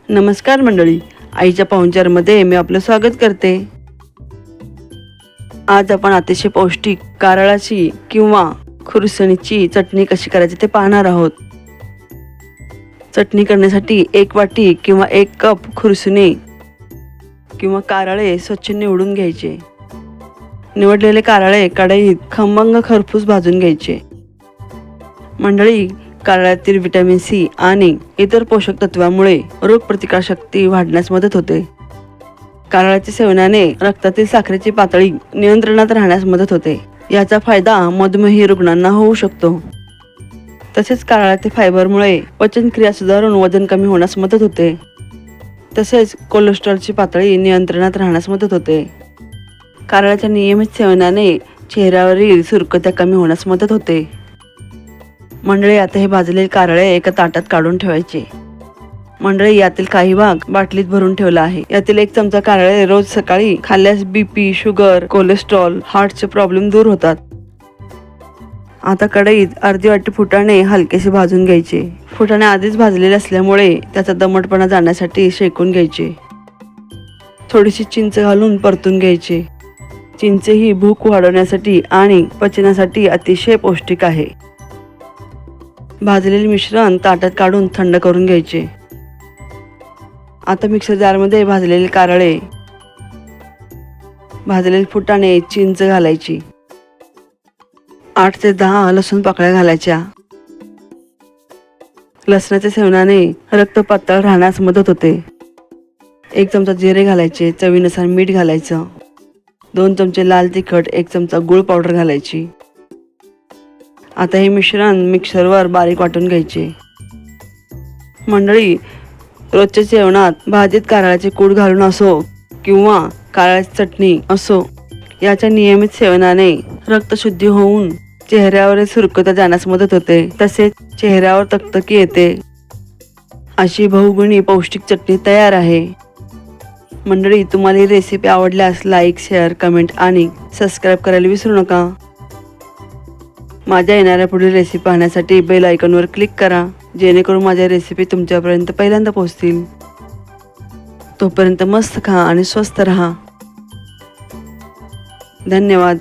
नमस्कार मंडळी, आईच्या पाहुणचारमध्ये मी आपलं स्वागत करते। आज आपण अतिशय पौष्टिक कारळाची किंवा खुरसणीची चटणी कशी करायची ते पाहणार आहोत। चटणी करण्यासाठी 1 वाटी किंवा 1 कप खुरसणी किंवा कारळे स्वच्छ निवडून घ्यायचे। निवडलेले कारळे कढईत खमंग खरपूस भाजून घ्यायचे। मंडळी, कारळ्यातील व्हिटॅमिन सी आणि इतर पोषक तत्वांमुळे रोगप्रतिकारशक्ती वाढण्यास मदत होते। कारळ्याच्या सेवनाने रक्तातील साखरेची पातळी नियंत्रणात राहण्यास मदत होते। याचा फायदा मधुमेही रुग्णांना होऊ शकतो। तसेच कारळ्यातील फायबरमुळे पचनक्रिया सुधारून वजन कमी होण्यास मदत होते। तसेच कोलेस्ट्रॉलची पातळी नियंत्रणात राहण्यास मदत होते। कारळ्याच्या नियमित सेवनाने चेहऱ्यावरील सुरकुत्या कमी होण्यास मदत होते। मंडळी, आता हे भाजलेले कारळे एका ताटात काढून ठेवायचे। मंडळी, यातील काही भाग बाटलीत भरून ठेवला आहे। यातील 1 चमचा कारळे रोज सकाळी खाल्ल्यास बीपी, शुगर, कोलेस्ट्रॉल, हार्टचे प्रॉब्लेम दूर होतात। आता कढईत अर्धी वाटी फुटाणे हलकेसे भाजून घ्यायचे। फुटाणे आधीच भाजलेले असल्यामुळे त्याचा दमटपणा जाण्यासाठी शेकून घ्यायचे। थोडीशी चिंच घालून परतून घ्यायचे। चिंच ही भूक वाढवण्यासाठी आणि पचनासाठी अतिशय पौष्टिक आहे। भाजलेले मिश्रण ताटात काढून थंड करून घ्यायचे। आता मिक्सर जारमध्ये भाजलेले कारळे, भाजलेले फुटाणे, चिंच घालायची। 8 ते 10 लसूण पाकळ्या घालायच्या। लसणाच्या सेवनाने रक्त पातळ राहण्यास मदत होते। 1 चमचा जिरे घालायचे। चवीनुसार मीठ घालायचं। 2 चमचे लाल तिखट, 1 चमचा गूळ पावडर घालायची। आता हे मिश्रण मिक्सरवर बारीक वाटून घ्यायचे। मंडळी, रोजच्या जेवणात भाजीत कारळ्याचे कूट घालून असो किंवा कारळ्याची चटणी असो, याच्या नियमित सेवनाने रक्तशुद्धी होऊन चेहऱ्यावरील सुरकुत्या जाण्यास मदत होते। तसेच चेहऱ्यावर तकतकी येते। अशी बहुगुणी पौष्टिक चटणी तयार आहे। मंडळी, तुम्हाला ही रेसिपी आवडल्यास लाईक, शेअर, कमेंट आणि सबस्क्राईब करायला विसरू नका। माझ्या येणाऱ्या पुढील रेसिपी पाहण्यासाठी बेल आयकॉनवर क्लिक करा, जेणेकरून माझ्या रेसिपी तुमच्यापर्यंत पहिल्यांदा पोहोचतील। तोपर्यंत मस्त खा आणि स्वस्थ रहा। धन्यवाद।